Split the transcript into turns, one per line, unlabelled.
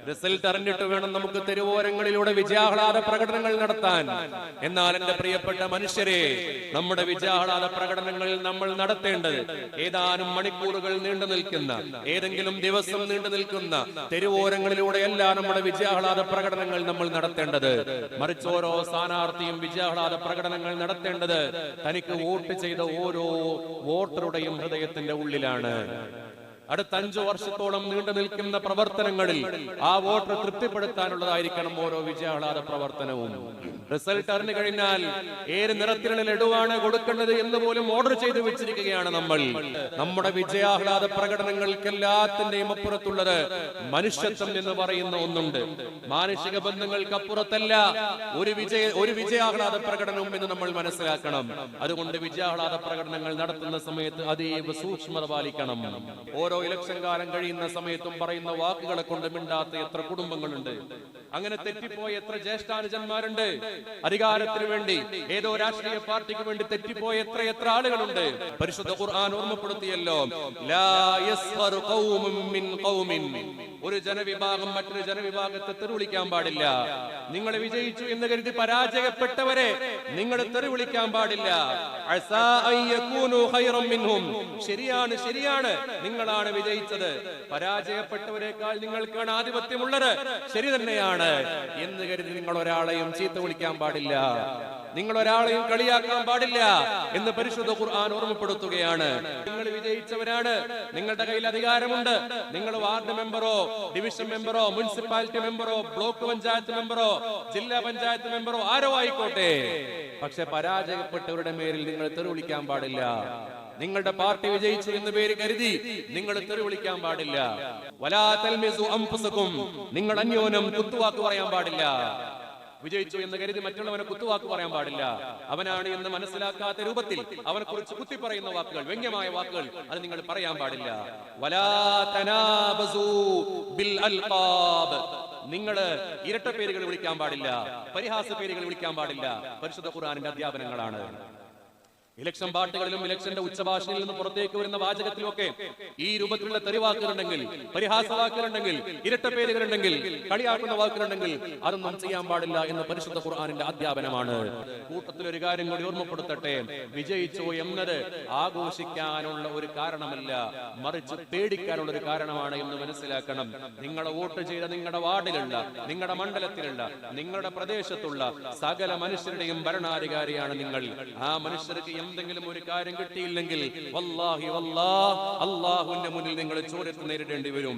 Result അറിഞ്ഞിട്ട് വേണം നമുക്ക് തെരുവോരങ്ങളിലൂടെ വിജയാഹ്ലാദ പ്രകടനങ്ങൾ നടത്താൻ. എന്നാൽ എന്റെ പ്രിയപ്പെട്ട മനുഷ്യരെ, നമ്മുടെ വിജയാഹ്ലാദ പ്രകടനങ്ങളിൽ നമ്മൾ നടത്തേണ്ടത് ഏതാനും മണിക്കൂറുകൾ നീണ്ടു നിൽക്കുന്ന, ഏതെങ്കിലും ദിവസം നീണ്ടു നിൽക്കുന്ന തെരുവോരങ്ങളിലൂടെയല്ല നമ്മുടെ വിജയാഹ്ലാദ പ്രകടനങ്ങൾ നമ്മൾ നടത്തേണ്ടത്. മറിച്ച് ഓരോ സ്ഥാനാർത്ഥിയും വിജയാഹ്ലാദ പ്രകടനങ്ങൾ നടത്തേണ്ടത് തനിക്ക് വോട്ട് ചെയ്ത ഓരോ വോട്ടറുടെയും ഹൃദയത്തിന്റെ ഉള്ളിലാണ്. അടുത്ത 5 വർഷത്തോളം നീണ്ടു നിൽക്കുന്ന പ്രവർത്തനങ്ങളിൽ ആ വോട്ടർ തൃപ്തിപ്പെടുത്താനുള്ളതായിരിക്കണം ഓരോ വിജയാഹ്ലാദ പ്രവർത്തനവും. റിസൾട്ട് അറിഞ്ഞു കഴിഞ്ഞാൽ ഏത് നിറത്തിലുള്ള ലഡുവാണ് കൊടുക്കേണ്ടത് എന്ന് പോലും ഓർഡർ ചെയ്ത് വെച്ചിരിക്കുകയാണ് നമ്മൾ. നമ്മുടെ വിജയാഹ്ലാദ പ്രകടനങ്ങൾക്കെല്ലാത്തിന്റെയും അപ്പുറത്തുള്ളത് മനുഷ്യത്വം എന്ന് പറയുന്ന ഒന്നുണ്ട്. മാനുഷിക ബന്ധങ്ങൾക്കപ്പുറത്തല്ല ഒരു വിജയാഹ്ലാദ പ്രകടനവും എന്ന് നമ്മൾ മനസ്സിലാക്കണം. അതുകൊണ്ട് വിജയാഹ്ലാദ പ്രകടനങ്ങൾ നടത്തുന്ന സമയത്ത് അതീവ സൂക്ഷ്മത പാലിക്കണം. ഓരോ ഇലക്ഷൻ കാലം കഴിയുന്ന സമയത്തും പറയുന്ന വാക്കുകളെ കൊണ്ട് മിണ്ടാത്ത എത്ര കുടുംബങ്ങളുണ്ട്, അങ്ങനെ തെറ്റിപ്പോയ എത്ര ജ്യേഷ്ഠാനുജന്മാരുണ്ട്, അധികാരത്തിന് വേണ്ടി ഏതോ രാഷ്ട്രീയ പാർട്ടിക്ക് വേണ്ടി തെറ്റിപ്പോയ എത്ര ആളുകളുണ്ട്. പരിശുദ്ധ ഖുർആൻ ഓർമ്മപ്പെടുത്തിയല്ലോ, ലാ യസ്ഖറു ഖൗമുൻ മിൻ ഖൗമിൻ, ഒരു ജനവിഭാഗം മറ്റൊരു ജനവിഭാഗത്തെ തെറിവിളിക്കാൻ പാടില്ല. നിങ്ങൾ വിജയിച്ചു എന്ന് കരുതി പരാജയപ്പെട്ടവരെ നിങ്ങൾ തെറിവിളിക്കാൻ പാടില്ല. അസാ അൻ യകൂനു ഖൈറൻ മിൻഹും, ശരിയാണ്, നിങ്ങളാണ് വിജയിച്ചത്, പരാജയപ്പെട്ടവരെക്കാൾ നിങ്ങൾക്കാണ് ആധിപത്യമുള്ളത്, ശരി തന്നെയാണ് എന്ന് കരുതി നിങ്ങൾ ഒരാളെയും ചീത്ത വിളിക്കാൻ പാടില്ല, നിങ്ങൾ ഒരാളെയും കളിയാക്കാൻ പാടില്ല എന്ന് പരിശുദ്ധ ഖുർആൻ ഓർമ്മപ്പെടുത്തുകയാണ്. നിങ്ങൾ വിജയിച്ചവരാണ്, നിങ്ങളുടെ കയ്യിൽ അധികാരമുണ്ട്. നിങ്ങൾ വാർഡ് മെമ്പറോ, ഡിവിഷൻ മെമ്പറോ, മുനിസിപ്പാലിറ്റി മെമ്പറോ, ബ്ലോക്ക് പഞ്ചായത്ത് മെമ്പറോ, ജില്ലാ പഞ്ചായത്ത് മെമ്പറോ ആരോ ആയിക്കോട്ടെ, പക്ഷെ പരാജയപ്പെട്ടവരുടെ മേലിൽ നിങ്ങൾ തെറിവിളിക്കാൻ പാടില്ല. നിങ്ങളുടെ പാർട്ടി വിജയിച്ചു എന്ന് പേര് കരുതി നിങ്ങൾ തെറിവിളിക്കാൻ പാടില്ല. വലാ തൽമിസു അൻഫുസകും, നിങ്ങൾ അന്യോന്യം കുത്തുവാക്ക് പറയാൻ പാടില്ല. വിജയിച്ചു എന്ന് കരുതി മറ്റുള്ളവനെ കുത്തുവാക്ക് പറയാൻ പാടില്ല. അവനാണ് എന്ന് മനസ്സിലാക്കാത്ത രൂപത്തിൽ അവനെ കുറിച്ച് കുത്തി പറയുന്ന വാക്കുകൾ, വ്യംഗ്യമായ വാക്കുകൾ അത് നിങ്ങൾ പറയാൻ പാടില്ല. വലാ തനാബസു ബിൽ അൽഖാബ്, നിങ്ങൾ ഇരട്ട പേരുകൾ വിളിക്കാൻ പാടില്ല, പരിഹാസ പേരുകൾ വിളിക്കാൻ പാടില്ല. പരിശുദ്ധ ഖുർആനിന്റെ അധ്യാപനങ്ങളാണ്. ഇലക്ഷൻ പാട്ടുകളിലും ഇലക്ഷന്റെ ഉച്ചഭാഷണിൽ നിന്ന് പുറത്തേക്ക് വരുന്ന വാചകത്തിലൊക്കെ ഈ രൂപത്തിലുള്ള തെറിവാക്കുകളുണ്ടെങ്കിൽ, പരിഹാസവാക്കുകളുണ്ടെങ്കിൽ, ഇരട്ട പേരുകളുണ്ടെങ്കിൽ, കളിയാക്കുന്ന വാക്കുകളുണ്ടെങ്കിൽ അതൊന്നും ചെയ്യാൻ പാടില്ല എന്ന് പരിശുദ്ധ ഖുർആനിന്റെ അധ്യാപനമാണ്. കൂട്ടത്തിൽ ഒരു കാര്യം കൂടി ഓർമ്മപ്പെടുത്തട്ടെ, വിജയിച്ചു എന്നത് ആഘോഷിക്കാനുള്ള ഒരു കാരണമല്ല, മറിച്ച് പേടിക്കാനുള്ള ഒരു കാരണമാണ് എന്ന് മനസ്സിലാക്കണം. നിങ്ങളെ വോട്ട് ചെയ്ത നിങ്ങളുടെ വാർഡിലുള്ള, നിങ്ങളുടെ മണ്ഡലത്തിലുള്ള, നിങ്ങളുടെ പ്രദേശത്തുള്ള സകല മനുഷ്യരുടെയും ഭരണാധികാരിയാണ് നിങ്ങൾ. ആ മനുഷ്യർക്ക് എന്തെങ്കിലും ഒരു കാര്യം കിട്ടിയില്ലെങ്കിൽ വല്ലാഹി അല്ലാഹുവിന്റെ മുന്നിൽ നിങ്ങൾ ചോദ്യത്തിന് നേരിടേണ്ടി വരും.